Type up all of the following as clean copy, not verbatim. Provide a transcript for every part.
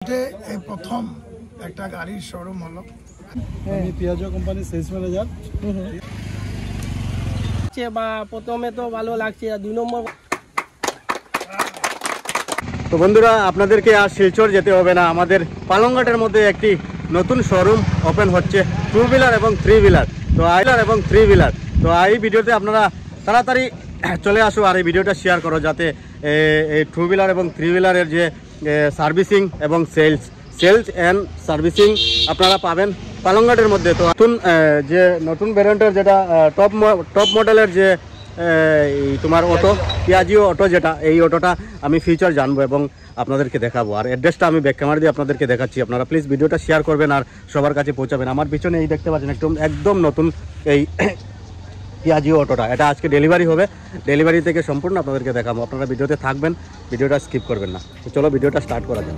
এই প্রথম একটা গাড়ির শোরুম হলো। আমি পিয়াজো কোম্পানির সেলস ম্যানেজার। বা প্রথমে তো ভালো লাগছে, আর 2 নম্বর। তো বন্ধুরা, আপনাদেরকে আর শিলচর যেতে হবে না, আমাদের পালংঘাটের মধ্যে একটি নতুন শোরুম ওপেন হচ্ছে 2 হুইলার এবং 3 হুইলার। তো তো এই ভিডিওতে আপনারা তাড়াতাড়ি চলে আসো আর এই ভিডিওটা শেয়ার করো, যাতে এই 2 হুইলার এবং 3 হুইলারের যে সার্ভিসিং এবং সেলস অ্যান্ড সার্ভিসিং আপনারা পাবেন পালংঘাটের মধ্যে। তো নতুন ভ্যারিয়েন্টের যেটা টপ মডেলের যে তোমার অটো পিয়াজিও অটো, যেটা এই অটোটা আমি ফিউচার জানবো এবং আপনাদেরকে দেখাবো। আর অ্যাড্রেসটা আমি ব্যাক ক্যামেরা দিয়ে আপনাদেরকে দেখাচ্ছি। আপনারা প্লিজ ভিডিওটা শেয়ার করবেন আর সবার কাছে পৌঁছাবেন। আমার পিছনে এই দেখতে পাচ্ছেন একদম নতুন এই পিয়াজিও অটোটা, এটা আজকে ডেলিভারি হবে। ডেলিভারি থেকে সম্পূর্ণ আপনাদেরকে দেখাবো। আপনারা ভিডিওতে থাকবেন, ভিডিওটা স্কিপ করবেন না। তো চলো ভিডিওটা স্টার্ট করা যাক।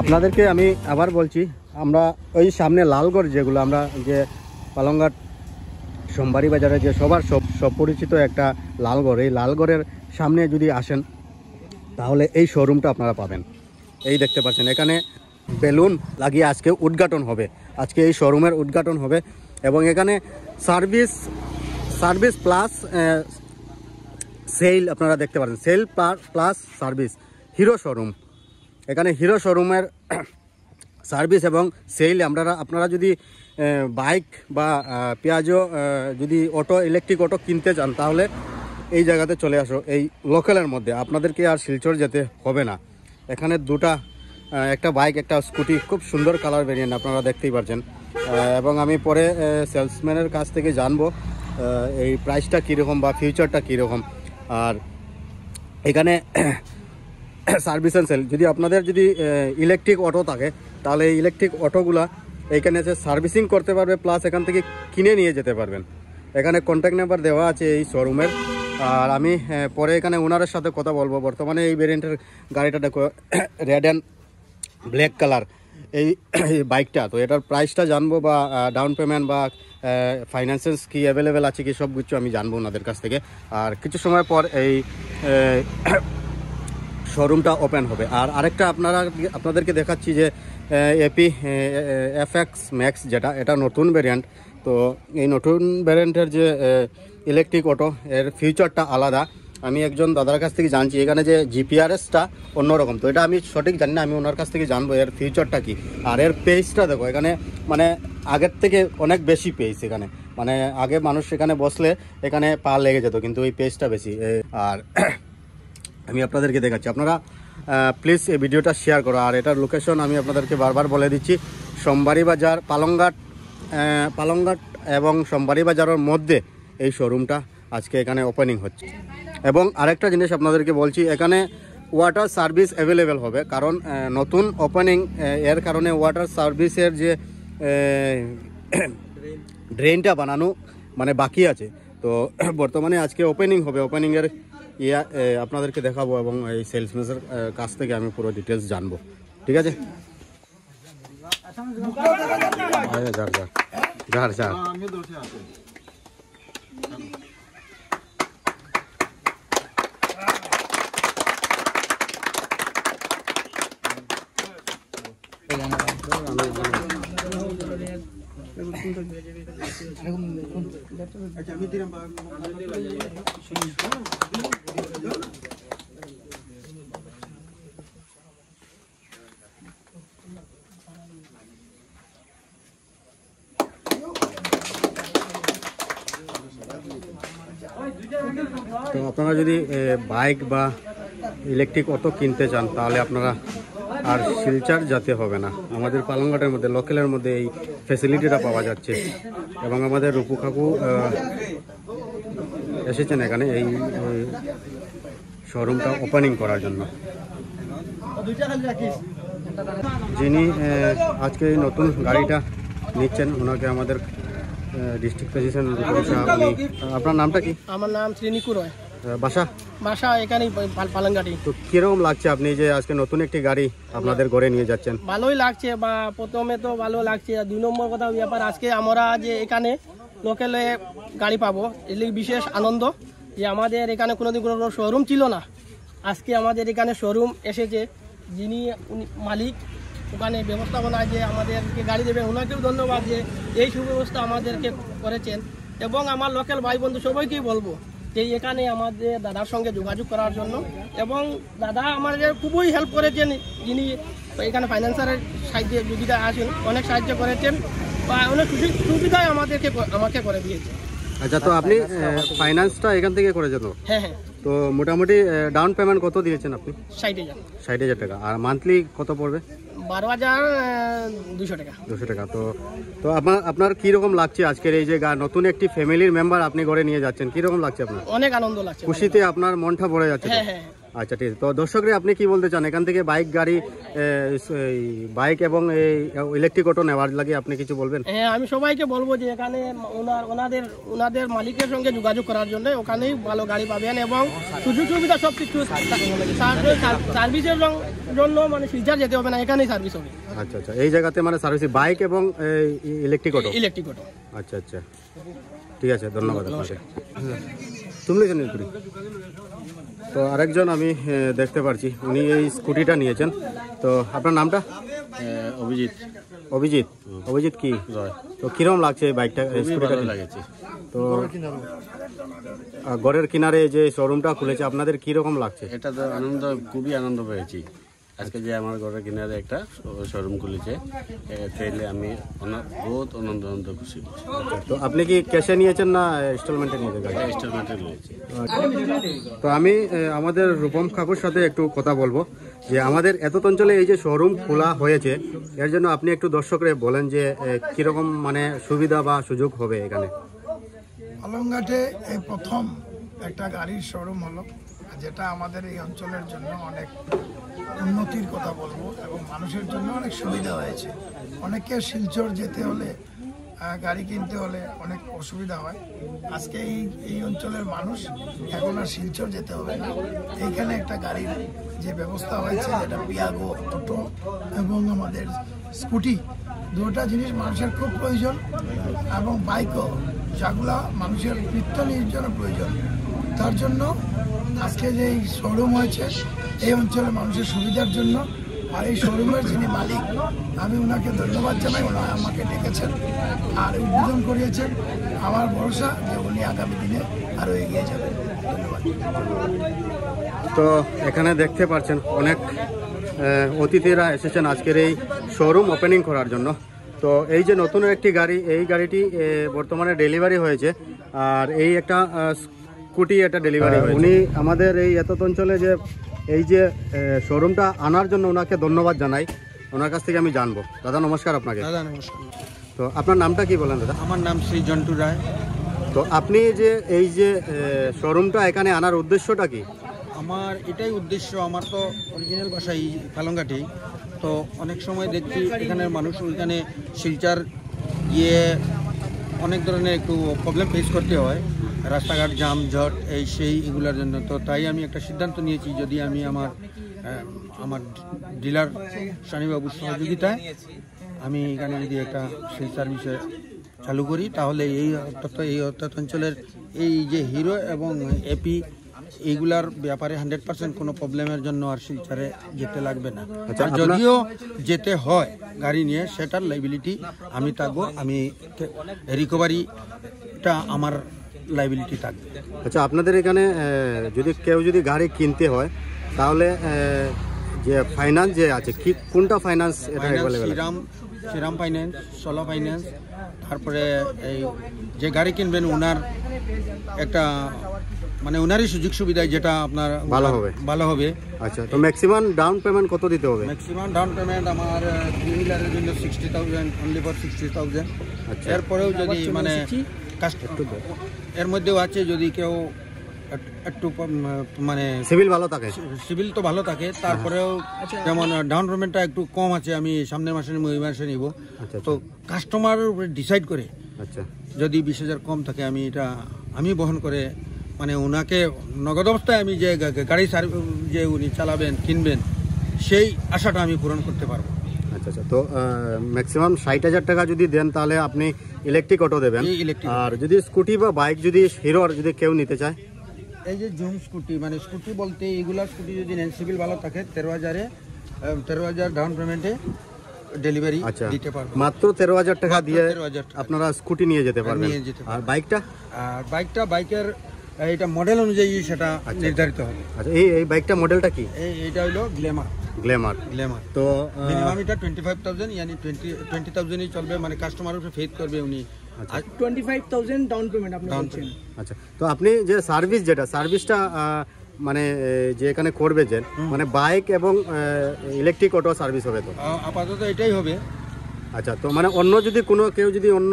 আপনাদেরকে আমি আবার বলছি, আমরা ওই সামনে লালগড়, যেগুলো আমরা যে পালংঘাট সোমবাড়ি বাজারে যে সব পরিচিত একটা লালগড়, এই লালগড়ের সামনে যদি আসেন তাহলে এই শোরুমটা আপনারা পাবেন। এই দেখতে পাচ্ছেন এখানে বেলুন লাগিয়ে আজকে উদ্ঘাটন হবে, আজকে এই শোরুমের উদ্ঘাটন হবে। এবং এখানে সার্ভিস প্লাস সেল আপনারা দেখতে পাচ্ছেন, sale plus service, Hero showroom. এখানে হিরো শোরুমের সার্ভিস এবং সেল আপনারা যদি বাইক বা পিয়াজো যদি ইলেকট্রিক অটো কিনতে চান তাহলে এই জায়গাতে চলে আসো, এই লোকালের মধ্যে। আপনাদেরকে আর শিলচর যেতে হবে না। এখানে একটা বাইক, একটা স্কুটি, খুব সুন্দর কালার ভেরিয়েন্ট আপনারা দেখতেই পাচ্ছেন। এবং আমি পরে সেলসম্যানের কাছ থেকে জানবো এই প্রাইসটা কীরকম বা ফিউচারটা কীরকম। আর এখানে সার্ভিস অ্যান্ড সেল, আপনাদের যদি ইলেকট্রিক অটো থাকে তাহলে এই ইলেকট্রিক অটোগুলা এইখানে এসে সার্ভিসিং করতে পারবে, প্লাস এখান থেকে কিনে নিয়ে যেতে পারবেন। এখানে কন্ট্যাক্ট নাম্বার দেওয়া আছে এই শোরুমের। আর আমি পরে এখানে ওনারের সাথে কথা বলবো। বর্তমানে এই ভেরিয়েন্টের গাড়িটা দেখো, রেড অ্যান্ড ব্ল্যাক কালার এই বাইকটা। তো এটার প্রাইসটা জানবো, বা ডাউন পেমেন্ট বা ফাইন্যান্সেস কি অ্যাভেলেবেল আছে কি, সব কিছু আমি জানবো ওনাদের কাছ থেকে। আর কিছু সময় পর এই শোরুমটা ওপেন হবে। আর আরেকটা আপনাদেরকে দেখাচ্ছি যে এপি FX ম্যাক্স, এটা নতুন ভ্যারিয়েন্ট। তো এই নতুন ভ্যারিয়েন্টের যে ইলেকট্রিক অটো, এর ফিউচারটা আলাদা। আমি একজন দাদার কাছ থেকে জানছি, এখানে যে GPRSটা অন্যরকম। তো এটা আমি সঠিক জানি না, আমি ওনার কাছ থেকে জানবো এর ফিউচারটা কি। আর এর পেজটা দেখো, এখানে মানে আগের থেকে অনেক বেশি পেজ। এখানে মানে আগে মানুষ এখানে বসলে এখানে পা লেগে যেত, কিন্তু এই পেজটা বেশি। আর আমি আপনাদেরকে দেখাচ্ছি, আপনারা প্লিজ এই ভিডিওটা শেয়ার করো। আর এটার লোকেশন আমি আপনাদেরকে বারবার বলে দিচ্ছি, সোমবাড়ি বাজার, পালংঘাট এবং সোমবাড়ি বাজারের মধ্যে এই শোরুমটা আজকে এখানে ওপেনিং হচ্ছে। এবং আরেকটা জিনিস আপনাদেরকে বলছি, এখানে ওয়াটার সার্ভিস অ্যাভেলেবেল হবে, কারণ নতুন ওপেনিং, এর কারণে ওয়াটার সার্ভিসের যে ড্রেনটা বানানো মানে বাকি আছে। তো বর্তমানে আজকে ওপেনিং হবে, ওপেনিংয়ের আপনাদেরকে দেখাবো এবং এই সেলসম্যানের কাছ থেকে আমি পুরো ডিটেলস জানবো। ঠিক আছে, তো আপনারা যদি বাইক বা ইলেকট্রিক অটো কিনতে চান তাহলে আপনারা আর শিলচর যেতে হবে না। আমাদের পালংঘাটের মধ্যে লোকালের মধ্যে এই ফ্যাসিলিটিটা পাওয়া যাচ্ছে। এবং আমাদের রূপু কাকু এসেছেন এখানে এই শোরুমটা ওপেনিং করার জন্য। যিনি আজকে এই নতুন গাড়িটা নিচ্ছেন ওনাকে আমাদের ডিস্ট্রিক্ট প্রেসিডেন্ট আপনার নামটা কি? আমার নাম শ্রীনিকু রয়। বাসা বাসা এখানেই পালংঘাটি। তো কিরকম লাগছে আপনি যে আজকে নতুন একটি গাড়ি আপনাদের ঘরে নিয়ে যাচ্ছেন? ভালোই লাগছে, বা প্রথমে তো ভালো লাগছে। আর 2 নম্বর কথা ব্যাপার, আজকে আমরা যে এখানে লোকালে গাড়ি পাবো এর বিশেষ আনন্দ। যে আমাদের এখানে কোনোদিন কোনো শোরুম ছিল না, আজকে আমাদের এখানে শোরুম এসেছে। যিনি মালিক ওখানে ব্যবস্থাপনা যে আমাদেরকে গাড়ি দেবেন, ওনাকেও ধন্যবাদ যে এই সুব্যবস্থা আমাদেরকে করেছেন। এবং আমার লোকাল ভাই বন্ধু সবাইকেই বলবো যে এখানে আমাদের দাদার সঙ্গে যোগাযোগ করার জন্য। এবং দাদা আমাদের খুবই হেল্প করেছেন, যিনি এখানে ফাইন্যান্সারের সাহায্যে সুবিধা আছেন, অনেক সাহায্য করেছেন বা অনেক সুবিধাই আমাকে করে দিয়েছে। আচ্ছা, তো আপনি ফাইন্যান্সটা এখান থেকে করেছেন? হ্যাঁ হ্যাঁ। তো মোটামুটি ডাউন পেমেন্ট কত দিয়েছেন আপনি? 60,000। 60,000 টাকা। আর মান্থলি কত পড়বে? 12,200 টাকা। 200 টাকা। তো আপনার কিরকম লাগছে আজকের এই যে নতুন একটি ফ্যামিলির মেম্বার আপনি ঘরে নিয়ে যাচ্ছেন, কিরকম লাগছে আপনার? অনেক আনন্দ লাগছে, খুশিতে আপনার মনটা ভরে যাচ্ছে? হ্যাঁ হ্যাঁ। আচ্ছা, ঠিক আছে। তো দর্শকরা আপনি কি বলতে চান এখান থেকে বাইক গাড়ি বাইক এবং এই ইলেকট্রিক অটো নেওয়ার লাগে আপনি কিছু বলবেন? হ্যাঁ, আমি সবাইকে বলবো যে এখানে ওনাদের মালিকের সঙ্গে যোগাযোগ করার জন্য, ওখানেই ভালো গাড়ি পাবেন এবং সুযোগ সুবিধা সব কিছু। সার্ভিসের জন্য মানে শিলচর যেতে হবে না, এখানেই সার্ভিস হবে। আচ্ছা আচ্ছা, এই জায়গাতে মানে সার্ভিস বাইক এবং ইলেকট্রিক অটো? Electric auto. আচ্ছা আচ্ছা, ঠিক আছে, ধন্যবাদ আপনাকে। তুমি নীলপুরি। তো আরেকজন আমি দেখতে পাচ্ছি উনি এই স্কুটিটা নিয়েছেন। তো আপনার নামটা? অভিজিৎ। অভিজিৎ, অভিজিৎ কি রয়। তো কিরকম লাগছে এই বাইকটা? স্কুটিটা লাগেছে। তো ঘরের কিনারে যে শোরুমটা খুলেছে আপনাদের কিরকম লাগছে? এটা তো আনন্দ, খুবই আনন্দ পেয়েছি আজকে যে আমার ঘরের কিনারে একটা শোরুম খুলেছে। চাইলে আমি বহুত আনন্দ খুশি। তো আপনি কি ক্যাশে নিয়েছেন না ইনস্টলমেন্টে নিয়েছেন? ইনস্টলমেন্টে নিয়েছি। তো আমি আমাদের রূপম কাকুর সাথে একটু কথা বলবো যে আমাদের এত অঞ্চলে এই যে শোরুম খোলা হয়েছে এর জন্য আপনি একটু দর্শকরে বলেন যে কিরকম মানে সুবিধা বা সুযোগ হবে এখানে। পালংঘাটে এই প্রথম একটা গাড়ির শোরুম হলো, যেটা আমাদের এই অঞ্চলের জন্য অনেক উন্নতির কথা বলবো এবং মানুষের জন্য অনেক সুবিধা হয়েছে। অনেকে শিলচর যেতে হলে, গাড়ি কিনতে হলে অনেক অসুবিধা হয়। আজকে এই অঞ্চলের মানুষ এখন আর শিলচর যেতে হবে না। এইখানে একটা গাড়ির যে ব্যবস্থা হয়েছে, যেটা পিয়াগো অটো এবং আমাদের স্কুটি, দুটা জিনিস মানুষের খুব প্রয়োজন, এবং বাইকও, যেগুলা মানুষের নিত্য নির্জনের প্রয়োজন। তার জন্য আজকে যে এই শোরুম হয়েছে এই অঞ্চলের মানুষের সুবিধার জন্য। আর এই শোরুমের যিনি মালিক, আমি ওনাকে ধন্যবাদ জানাই। ওনারা আমাকে ডেকেছেন আর উদ্বোধন করিয়েছেন। আমার ভরসা যে উনি আগামী দিনে আরও এগিয়ে যাবেন। ধন্যবাদ। তো এখানে দেখতে পাচ্ছেন অনেক অতিথিরা এসেছেন আজকের এই শোরুম ওপেনিং করার জন্য। তো এই যে নতুন একটি গাড়ি, এই গাড়িটি বর্তমানে ডেলিভারি হয়েছে। আর এই একটা স্কুটি এটা ডেলিভারি হয়েছে। উনি আমাদের এই এত অঞ্চলে যে এই যে শোরুমটা আনার জন্য ওনাকে ধন্যবাদ জানাই। ওনার কাছ থেকে আমি জানবো। দাদা নমস্কার আপনাকে। দাদা নমস্কার। তো আপনার নামটা কি বলেন দাদা? আমার নাম শ্রী জন্টু রায়। তো আপনি যে এই যে শোরুমটা এখানে আনার উদ্দেশ্যটা কি? আমার এটাই উদ্দেশ্য। আমার তো অরিজিনাল বাসাই পালংঘাটি। তো অনেক সময় দেখছি এখানের মানুষ ওইখানে শিলচর গিয়ে অনেক ধরনের একটু প্রবলেম ফেস করতে হয়, রাস্তাঘাট জাম জট এই সেই এগুলোর জন্য। তো তাই আমি একটা সিদ্ধান্ত নিয়েছি, যদি আমি আমার ডিলার শানিবাবুর সহযোগিতায় আমি এখানে যদি একটা সেই সার্ভিসে চালু করি, তাহলে এই অর্থাৎ অঞ্চলের এই যে হিরো এবং এপি এইগুলার ব্যাপারে 100% কোনো প্রবলেমের জন্য আর শিলচরে যেতে লাগবে না। আর যদিও যেতে হয় গাড়ি নিয়ে, সেটার লাইবিলিটি আমি থাকবো, আমি রিকভারিটা আমার লাইবিলিটি থাকবে। আচ্ছা, আপনাদের এখানে কেউ যদি গাড়ি কিনতে হয় তাহলে যে ফাইন্যান্স যে আছে কোনটা ফাইন্যান্স এটা অ্যাভেলেবল? শ্রীরাম ফাইন্যান্স, সোলা ফাইন্যান্স। তারপরে এই যে গাড়ি কিনবেন ওনার একটা মানে ওনারই সুযোগ সুবিধায় যেটা আপনার ভালো হবে। আচ্ছা, তো ম্যাক্সিমাম ডাউন পেমেন্ট কত দিতে হবে? ম্যাক্সিমাম ডাউন পেমেন্ট আমার 3 হুইলারের জন্য 60,000, অনলি ফর 60,000। এরপরেও যদি মানে এর মধ্যেও আছে, যদি কেউ একটু মানে সিভিল ভালো থাকে? সিভিল তো ভালো থাকে, তারপরেও যেমন ডাউন পেমেন্টটা একটু কম আছে, আমি সামনের মাসে ওই মাসে নিব। তো কাস্টমার ডিসাইড করে, আচ্ছা যদি 20,000 কম থাকে আমি বহন করে, মানে ওনাকে নগদ অবস্থায় আমি যে গাড়ি যে উনি চালাবেন কিনবেন সেই আশাটা আমি পূরণ করতে পারবো। আচ্ছা আচ্ছা, তো ম্যাক্সিমাম 60,000 টাকা যদি দেন তাহলে আপনি ইলেকট্রিক অটো দেবেন। আর যদি স্কুটি বা বাইক যদি হিরোর যদি কেউ নিতে চায়, এই যে জুম স্কুটি, মানে স্কুটি বলতে এইগুলা স্কুটি যদি নেন সিভিল ভালো থাকে 13,000 ডাউন পেমেন্টে ডেলিভারি দিতে পারবো। মাত্র 13,000 টাকা দিয়ে 13,000 আপনারা স্কুটি নিয়ে যেতে পারবেন। আর বাইকের এটা মডেল অনুযায়ী সেটা নির্ধারিত হবে। আচ্ছা, এই বাইকটা মডেলটা কি? এইটা হলো গ্ল্যামার। তো মিনিমাম এটা 25,000 ইয়ানি 20,000ই চলবে, মানে কাস্টমারের উপরে ফেথ করবে উনি। 25,000 ডাউন পেমেন্ট আপনি বলছেন। আচ্ছা, তো আপনি যে সার্ভিসটা মানে যে এখানে করবে যে মানে বাইক এবং ইলেকট্রিক অটো সার্ভিস হবে তো? আপাতত এটাই হবে। আচ্ছা, তো মানে অন্য যদি কেউ যদি অন্য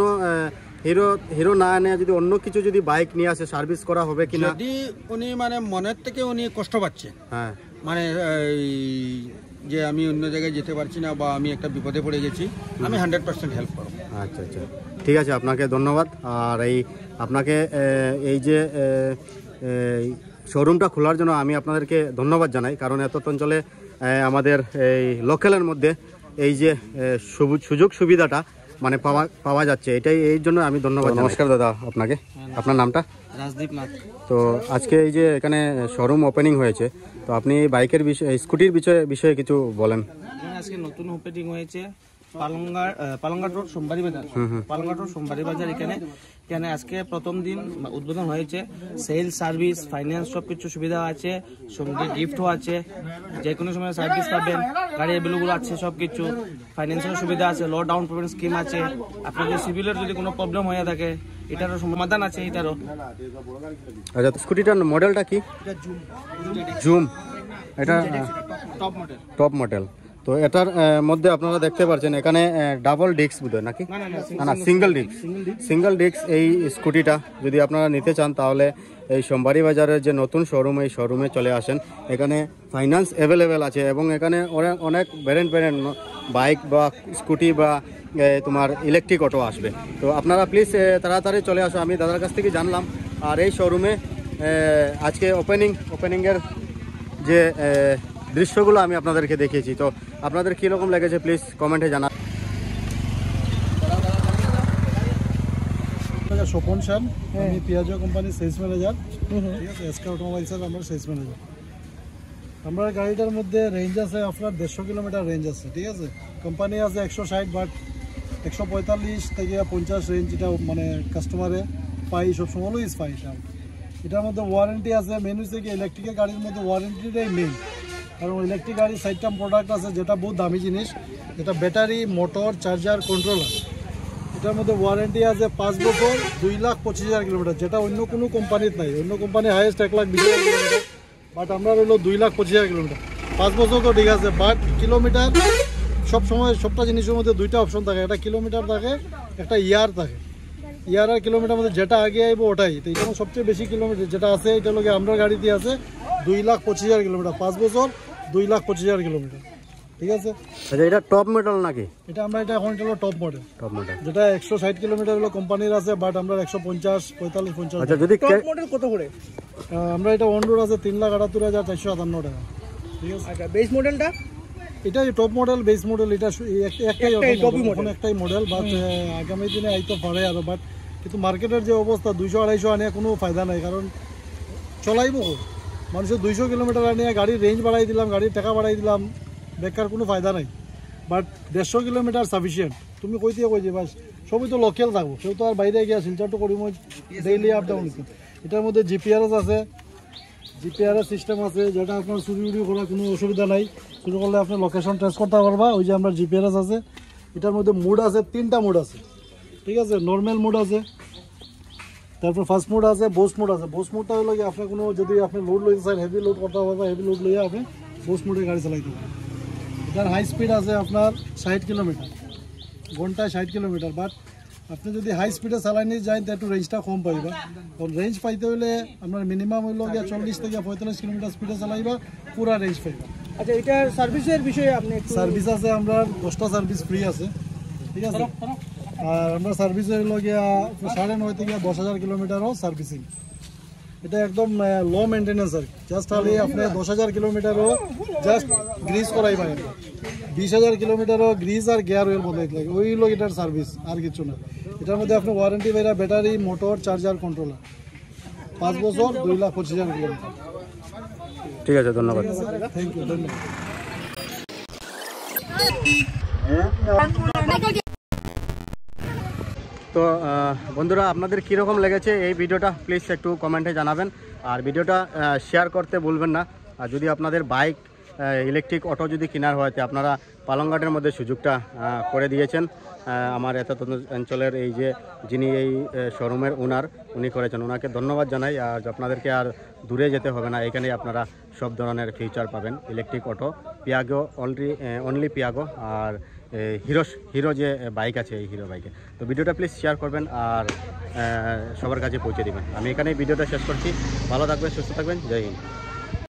হিরো না এনে যদি অন্য কিছু যদি বাইক নিয়ে আসে সার্ভিস করা হবে কিনা? যদি উনি মানে মনের থেকে উনি কষ্ট পাচ্ছে, হ্যাঁ, মানে যে আমি অন্য জায়গায় যেতে পারছি না বা আমি একটা বিপদে পড়ে গেছি, আমি 100% হেল্প করব। আচ্ছা আচ্ছা, ঠিক আছে, আপনাকে ধন্যবাদ। আর আপনাকে এই যে শোরুমটা খোলার জন্য আমি আপনাদেরকে ধন্যবাদ জানাই, কারণ এত অঞ্চলে আমাদের এই লোকালের মধ্যে এই যে সুযোগ সুবিধাটা মানে পাওয়া যাচ্ছে, এই জন্য আমি ধন্যবাদ। নমস্কার দাদা, আপনাকে, আপনার নামটা? রাজদীপ নাথ। তো আজকে এই যে এখানে শোরুম ওপেনিং হয়েছে, তো আপনি বাইকের স্কুটির বিষয়ে কিছু বলেন। আজকে নতুন ওপেনিং হয়েছে পালংঘাট রোড সোমবারি বাজার। এখানে আজকে প্রথম দিন উদ্বোধন হয়েছে। সেল সার্ভিস, ফাইন্যান্স সবকিছু সুবিধা আছে, সঙ্গে গিফটও আছে, যে কোনো সময় সার্ভিস পাবেন, গাড়ি অ্যাভেলেবল আছে, সবকিছু ফাইন্যান্সের সুবিধা আছে, লো ডাউন পেমেন্ট স্কিম আছে। আপনাদের সিভিলের যদি কোনো প্রবলেম হয়ে থাকে এটারও সমাধান আছে এটারও। আচ্ছা, স্কুটিটার মডেলটা কি? জুম, এটা টপ মডেল। তো এটার মধ্যে আপনারা দেখতে পাচ্ছেন এখানে ডাবল ডিস্ক বোধহয় নাকি? না, সিঙ্গেল ডিস্ক এই স্কুটিটা যদি আপনারা নিতে চান তাহলে এই সোমবারি বাজারের যে নতুন শোরুম, এই শোরুমে চলে আসেন। এখানে ফাইন্যান্স অ্যাভেলেবেল আছে এবং এখানে অনেক ব্র্যান্ড বাইক বা স্কুটি বা তোমার ইলেকট্রিক অটো আসবে। তো আপনারা প্লিজ তাড়াতাড়ি চলে আসো, আমি দাদার কাছ থেকে জানলাম। আর এই শোরুমে আজকে ওপেনিংয়ের যে দৃশ্যগুলো আমি আপনাদেরকে দেখিয়েছি, তো আপনাদের কীরকম লেগেছে প্লিজ কমেন্টে জানান। স্বপন সেন, আমি পিয়াজো কোম্পানির সেলস ম্যানেজার। ঠিক আছে, এসকে অটোমোবাইলসের আমরা সেলস ম্যানেজার। আমরা গাড়িটার মধ্যে রেঞ্জ আছে আপনার 150 কিলোমিটার রেঞ্জ আছে। ঠিক আছে, কোম্পানি আছে 160, বাট 145 থেকে 50 রেঞ্জ এটা মানে কাস্টমারে পাই, সবসময় অলওয়েজ পাই। এটার মধ্যে ওয়ারেন্টি আছে। মেন হচ্ছে কি ইলেকট্রিকের গাড়ির মধ্যে ওয়ারেন্টিটাই মেন, কারণ ইলেকট্রিক গাড়ির 4টা প্রোডাক্ট আছে যেটা বহুত দামি জিনিস, যেটা ব্যাটারি, মোটর, চার্জার, কন্ট্রোলার। এটার মধ্যে ওয়ারেন্টি আছে 5 বছর, 2,25,000 কিলোমিটার, যেটা অন্য কোনো কোম্পানির নাই। অন্য কোম্পানি হাইয়েস্ট 1,20,000 কিলোমিটার, বাট আমরা হলো 2,25,000 কিলোমিটার। 5 বছর তো ঠিক আছে, বাট কিলোমিটার সবসময় সবটা জিনিসের মধ্যে দুইটা অপশন থাকে, একটা কিলোমিটার থাকে, একটা ইয়ার থাকে। ইয়ার আর কিলোমিটার মধ্যে যেটা আগে আইব ওটাই। তো এখানে সবচেয়ে বেশি কিলোমিটার যেটা আছে এটা লোকে আমরা গাড়িতে আছে 2,25,000 কিলোমিটার, 5 বছর 2,25,000 কিলোমিটার। ঠিক আছে, আচ্ছা, এটা টপ মডেল নাকি? এটা এখন এটা হলো টপ মডেল, যেটা 160 কিলোমিটার হলো কোম্পানির আছে, বাট আমরা 150, 45, 50। আচ্ছা, যদি টপ মডেল কত করে? আমরা এটা অন রোড আছে 3,78,457 টাকা। ঠিক আছে, আচ্ছা, বেস মডেলটা এটা টপ মডেল, বেস মডেল এটা একটাই মডেল, বাট আগামী দিনে আইতে পারে আরো। বাট কিন্তু মার্কেটের যে অবস্থা 200-250 আনিয়ে কোনো ফায়দা নাই, কারণ চলাইব মানুষের 200 কিলোমিটার আনিয়ে গাড়ির রেঞ্জ বাড়াই দিলাম, গাড়ির টাকা বাড়াই দিলাম, বেকার কোনো ফায়দা নাই। But 150 kilometre sufficient. তুমি কই দিয়ে কইছে বাস সবই তো লোকাল থাকবো, কেউ তো আর বাইরে গিয়া শিলচর তো করিম ডেইলি আপ ডাউন। এটার মধ্যে জিপিআরএস আছে, জিপিআরএস সিস্টেম আছে, যেটা আপনার চুরি করার কোনো অসুবিধা নাই। শুরু করলে আপনি লোকেশন ট্রেস করতে পারবা, ওই যে আমরা জিপিআরএস আছে। এটার মধ্যে মুড আছে, 3টা মুড আছে। ঠিক আছে, নর্মাল মুড আছে, তারপর ফার্স্ট মুড আছে, বুস্ট মুড আছে। বুস্ট মুডটা হলো কি আপনার কোনো যদি আপনি লোড লইতে চান, হেভি লোড করতে পারবা, হেভি লোড লইয়া আপনি বুস্ট মুডে গাড়ি চালাইতে পারবেন। এটার হাই স্পিড আছে আপনার 60 কিলোমিটার ঘন্টায়, 60 কিলোমিটার। বাট আপনি যদি হাই স্পিডে চালাই নিয়ে যান তো একটু রেঞ্জটা কম পাইবা। কারণ রেঞ্জ পাইতে হলে আপনার মিনিমাম হইল গিয়ে 40 থেকে 45 কিলোমিটার স্পিডে চালাইবা, পুরা রেঞ্জ পাইবা। আচ্ছা, এটা সার্ভিসের বিষয়ে আপনি সার্ভিস আছে, আমরা 10টা সার্ভিস ফ্রি আছে, ঠিক আছে। আর আমরা সার্ভিস হইল গিয়া 9.5 থেকে 10,000 কিলোমিটারও সার্ভিসিং। এটা একদম লো মেনটেন্যান্স আর জাস্ট খালি আপনি 10,000 কিলোমিটারও জাস্ট গ্রিজ করাই পারেন, 20,000 কিলোমিটারও গ্রিজ আর গিয়ার অয়েল বদলাইতে লাগে, ওই হলো এটার সার্ভিস, আর কিছু না। এটার মধ্যে আপনি ওয়ারেন্টি পাইরা ব্যাটারি, মোটর, চার্জার, কন্ট্রোলার, 5 বছর 2,25,000 কিলোমিটার। ঠিক আছে, ধন্যবাদ। থ্যাংক ইউ, ধন্যবাদ। তো বন্ধুরা, আপনাদের কীরকম লেগেছে এই ভিডিওটা প্লিজ একটু কমেন্টে জানাবেন, আর ভিডিওটা শেয়ার করতে ভুলবেন না। আর যদি আপনাদের বাইক, ইলেকট্রিক অটো যদি কেনার হয় তো আপনারা পালংঘাটের মধ্যে সুযোগটা করে দিয়েছেন। আমার এত অঞ্চলের এই যে যিনি এই শোরুমের ওনার, উনি করেছেন, ওনাকে ধন্যবাদ জানাই। আর আপনাদেরকে আর দূরে যেতে হবে না, এখানেই আপনারা সব ধরনের ফিচার পাবেন। Electric auto, Piaggio, only Piaggio, আর হিরো যে বাইক আছে এই হিরো বাইকে। তো ভিডিওটা প্লিজ শেয়ার করবেন আর সবার কাছে পৌঁছে দেবেন। আমি এখানেই ভিডিওটা শেষ করছি। ভালো থাকবেন, সুস্থ থাকবেন, জয় হিন্দ।